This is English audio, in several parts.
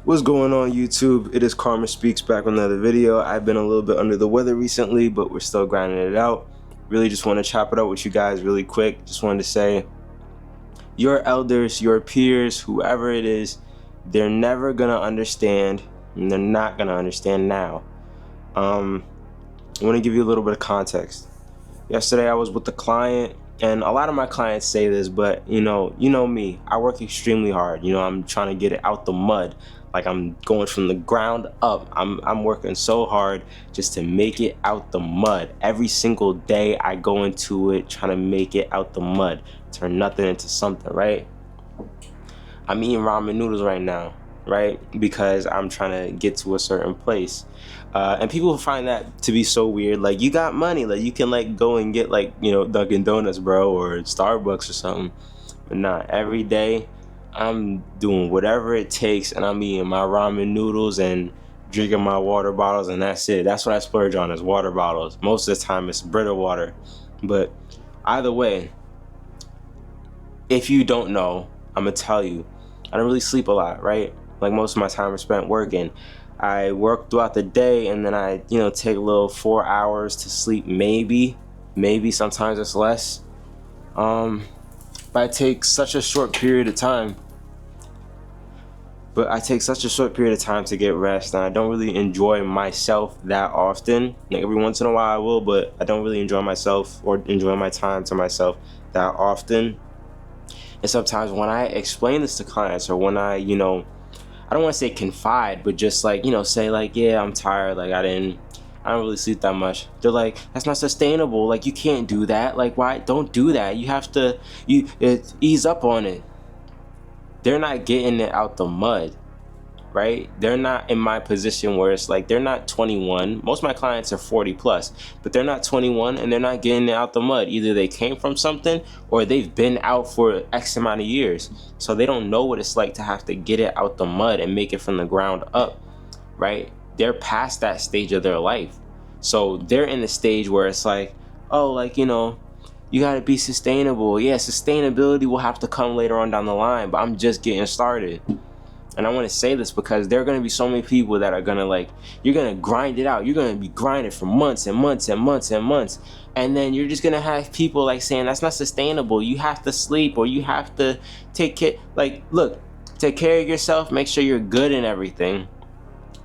What's going on, YouTube? It is Karma Speaks back with another video. I've been a little bit under the weather recently, but we're still grinding it out. Really just want to chop it up with you guys really quick. Just wanted to say, your elders, your peers, whoever it is, they're never going to understand, and they're not going to understand now. I want to give you a little bit of context. Yesterday I was with the client, and a lot of my clients say this, but you know me, I work extremely hard. I'm trying to get it out the mud. Like, I'm going from the ground up. I'm working so hard just to make it out the mud. Every single day I go into it trying to make it out the mud, turn nothing into something, right? I'm eating ramen noodles right now, right? Because I'm trying to get to a certain place. And people find that to be so weird. Like, you got money, like you can like go and get like, Dunkin' Donuts, bro, or Starbucks or something. But nah, every day I'm doing whatever it takes, and I'm eating my ramen noodles and drinking my water bottles, and that's it. That's what I splurge on, is water Bottles. Most of the time it's Brita water. But either way, if you don't know, I'm gonna tell you, I don't really sleep a lot, right? Like, most of my time is spent working. I work throughout the day, and then I, take a little 4 hours to sleep, maybe sometimes it's less. But I take such a short period of time to get rest, and I don't really enjoy myself that often. Like, every once in a while I will, but I don't really enjoy myself or enjoy my time to myself that often. And sometimes when I explain this to clients, or when I don't want to say confide, but just like, say like, yeah, I'm tired, like I don't really sleep that much. They're like, that's not sustainable. Like, you can't do that. Like, why? Don't do that. You have to, ease up on it. They're not getting it out the mud, right? They're not in my position where it's like, they're not 21. Most of my clients are 40 plus, but they're not 21, and they're not getting it out the mud. Either they came from something, or they've been out for X amount of years. So they don't know what it's like to have to get it out the mud and make it from the ground up, right? They're past that stage of their life. So they're in the stage where it's like, oh, like, you gotta be sustainable. Yeah, sustainability will have to come later on down the line, but I'm just getting started. And I want to say this because there are going to be so many people that are going to, like, you're going to grind it out. You're going to be grinding for months and months and months and months. And then you're just going to have people like saying, that's not sustainable. You have to sleep, or you have to take care. Like, look, take care of yourself. Make sure you're good and everything.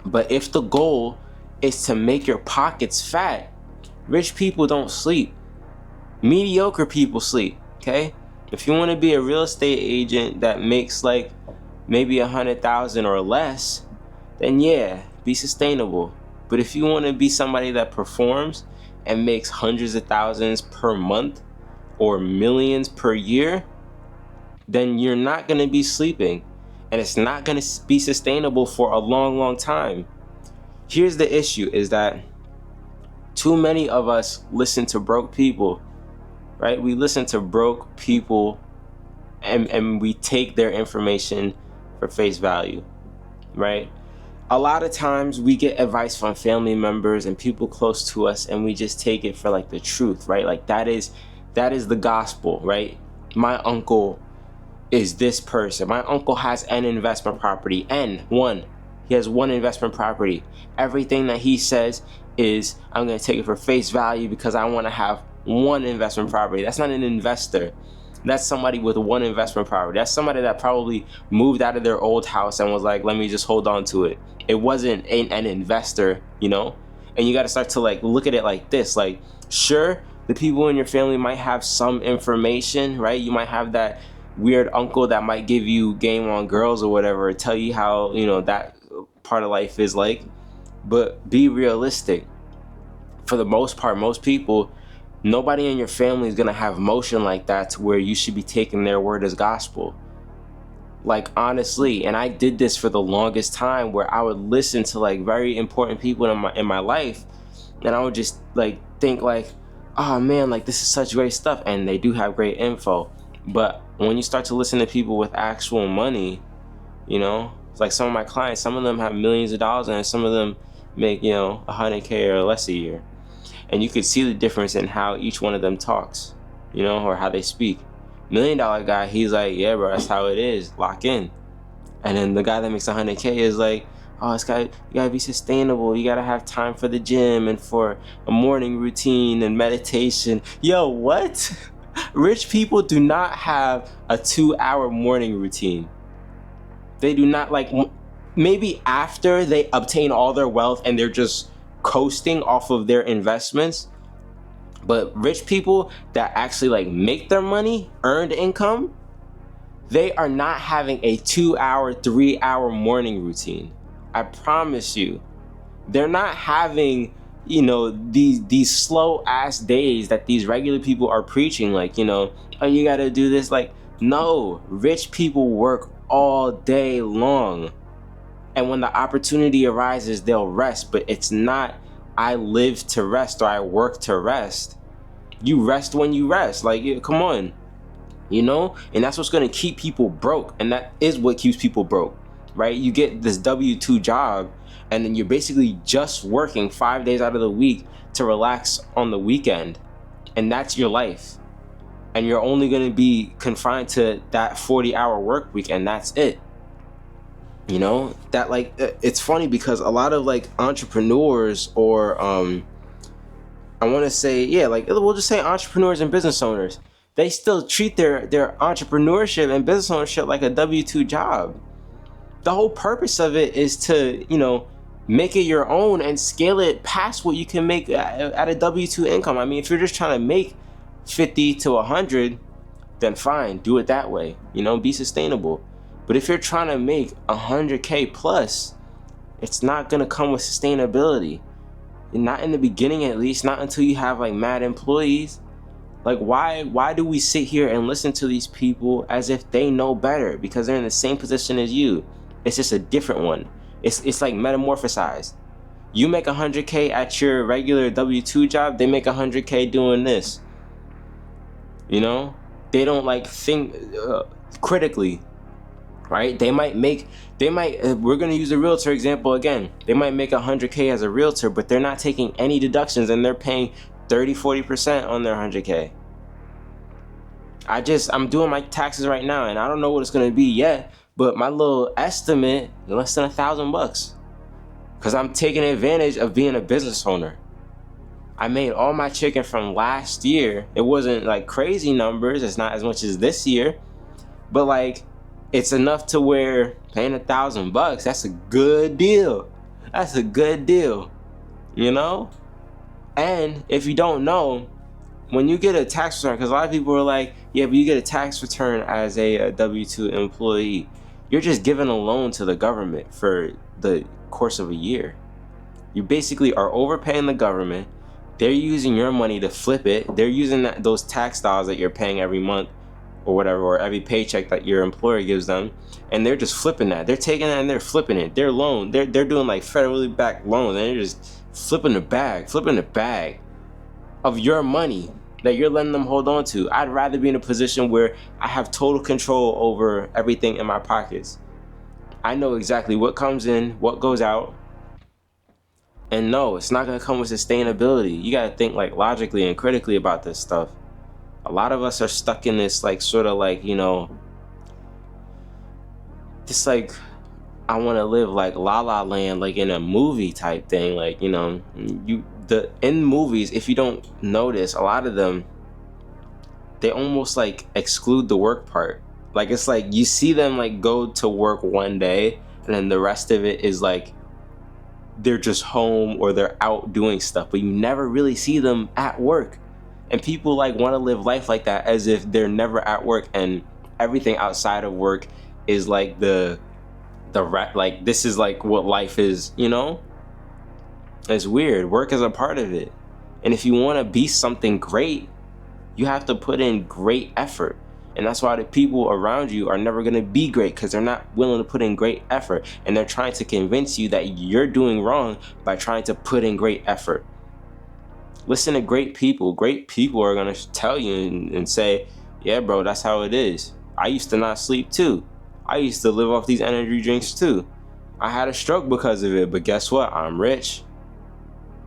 But if the goal is to make your pockets fat, rich people don't sleep. Mediocre people sleep, okay? If you want to be a real estate agent that makes like maybe 100,000 or less, then yeah, be sustainable. But if you want to be somebody that performs and makes hundreds of thousands per month or millions per year, then you're not going to be sleeping, and it's not going to be sustainable for a long, long time. Here's the issue, is that too many of us listen to broke people, right? We listen to broke people, and we take their information for face value, right? A lot of times we get advice from family members and people close to us, and we just take it for like the truth, right? Like, that is the gospel, right? My uncle is this person. My uncle has an investment property, he has one investment property. Everything that he says is, I'm going to take it for face value because I want to have one investment property. That's not an investor. That's somebody with one investment property. That's somebody that probably moved out of their old house and was like, let me just hold on to it. It wasn't an investor, And you got to start to like look at it like this. Like, sure, the people in your family might have some information, right? You might have that weird uncle that might give you game on girls or whatever, or tell you how, that part of life is like. But be realistic. For the most part, most people, nobody in your family is going to have motion like that to where you should be taking their word as gospel. Like, honestly, and I did this for the longest time, where I would listen to like very important people in my life, and I would just like think like, oh man, like this is such great stuff, and they do have great info. But when you start to listen to people with actual money, it's like some of my clients, some of them have millions of dollars, and some of them make 100K or less a year. And you could see the difference in how each one of them talks, or how they speak. $1 million guy, he's like, yeah, bro, that's how it is. Lock in. And then the guy that makes 100K is like, oh, you gotta be sustainable. You gotta have time for the gym and for a morning routine and meditation. Yo, what? Rich people do not have a 2-hour morning routine. They do not, like, maybe after they obtain all their wealth and they're just coasting off of their investments. But rich people that actually like make their money, earned income, they are not having a 2-hour, 3-hour morning routine. I promise you. They're not having, these slow ass days that these regular people are preaching, like, oh, you gotta do this. Like, no, rich people work all day long. And when the opportunity arises, they'll rest. But it's not, I live to rest or I work to rest. You rest when you rest. Like, come on. And that's what's going to keep people broke. And that is what keeps people broke, right? You get this W-2 job and then you're basically just working 5 days out of the week to relax on the weekend. And that's your life. And you're only going to be confined to that 40-hour work week, and that's it. That, like, it's funny because a lot of like entrepreneurs or I want to say, yeah, like we'll just say entrepreneurs and business owners, they still treat their entrepreneurship and business ownership like a W-2 job. The whole purpose of it is to, make it your own and scale it past what you can make at a W-2 income. I mean, if you're just trying to make 50 to 100, then fine, do it that way, be sustainable. But if you're trying to make 100K plus, it's not going to come with sustainability. Not in the beginning, at least, not until you have like mad employees. Like, why do we sit here and listen to these people as if they know better? Because they're in the same position as you. It's just a different one. It's like metamorphosized. You make 100K at your regular W-2 job, they make 100K doing this. They don't like think critically, right? We're going to use a realtor example again. They might make 100K as a realtor, but they're not taking any deductions and they're paying 30-40% on their 100K. I'm doing my taxes right now and I don't know what it's going to be yet, but my little estimate is less than $1,000 because I'm taking advantage of being a business owner. I made all my chicken from last year. It wasn't like crazy numbers. It's not as much as this year, but like it's enough to where paying $1,000, that's a good deal. That's a good deal, And if you don't know, when you get a tax return, because a lot of people are like, yeah, but you get a tax return as a W-2 employee. You're just giving a loan to the government for the course of a year. You basically are overpaying the government. They're using your money to flip it. They're using those tax dollars that you're paying every month or whatever, or every paycheck that your employer gives them, and they're just flipping that. They're taking that and they're flipping it. Their loan, they're doing like federally backed loans, and they're just flipping the bag of your money that you're letting them hold on to. I'd rather be in a position where I have total control over everything in my pockets. I know exactly what comes in, what goes out. And no, it's not going to come with sustainability. You got to think like logically and critically about this stuff. A lot of us are stuck in this like sort of like, this like, I want to live like La La Land, like in a movie type thing. Like, in movies, if you don't notice, a lot of them, they almost like exclude the work part. Like, it's like you see them like go to work one day and then the rest of it is like they're just home or they're out doing stuff, but you never really see them at work. And people like want to live life like that, as if they're never at work and everything outside of work is like like this is like what life is, It's weird. Work is a part of it. And if you want to be something great, you have to put in great effort. And that's why the people around you are never going to be great, because they're not willing to put in great effort. And they're trying to convince you that you're doing wrong by trying to put in great effort. Listen to great people. Great people are going to tell you and say, yeah, bro, that's how it is. I used to not sleep too. I used to live off these energy drinks too. I had a stroke because of it, but guess what? I'm rich.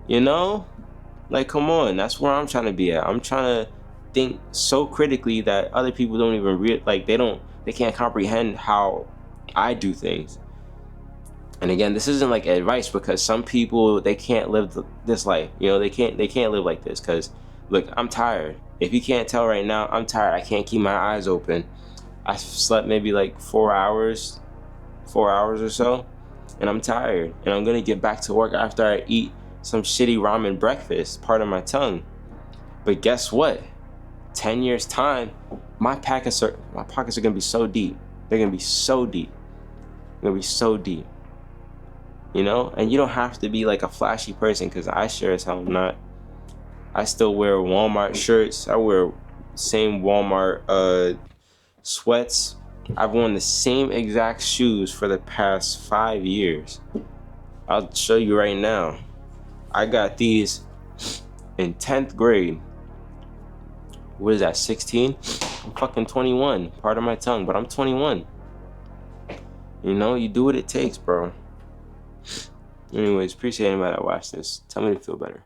Like, come on. That's where I'm trying to be at. I'm trying to think so critically that other people don't even they can't comprehend how I do things. And again, this isn't like advice, because some people, they can't live this life. You know, they can't live like this. Because look, I'm tired. If you can't tell right now, I'm tired. I can't keep my eyes open. I slept maybe like 4 hours or so, and I'm tired. And I'm gonna get back to work after I eat some shitty ramen breakfast, pardon my tongue. But guess what? 10 years time, my pockets are gonna be so deep. They're gonna be so deep. They're gonna be so deep. You know? And you don't have to be like a flashy person, because I sure as hell am not. I still wear Walmart shirts. I wear same Walmart sweats. I've worn the same exact shoes for the past 5 years. I'll show you right now. I got these in 10th grade. What is that, 16? I'm fucking 21. Pardon my tongue, but I'm 21. You know, you do what it takes, bro. Anyways, appreciate anybody that watched this. Tell me to feel better.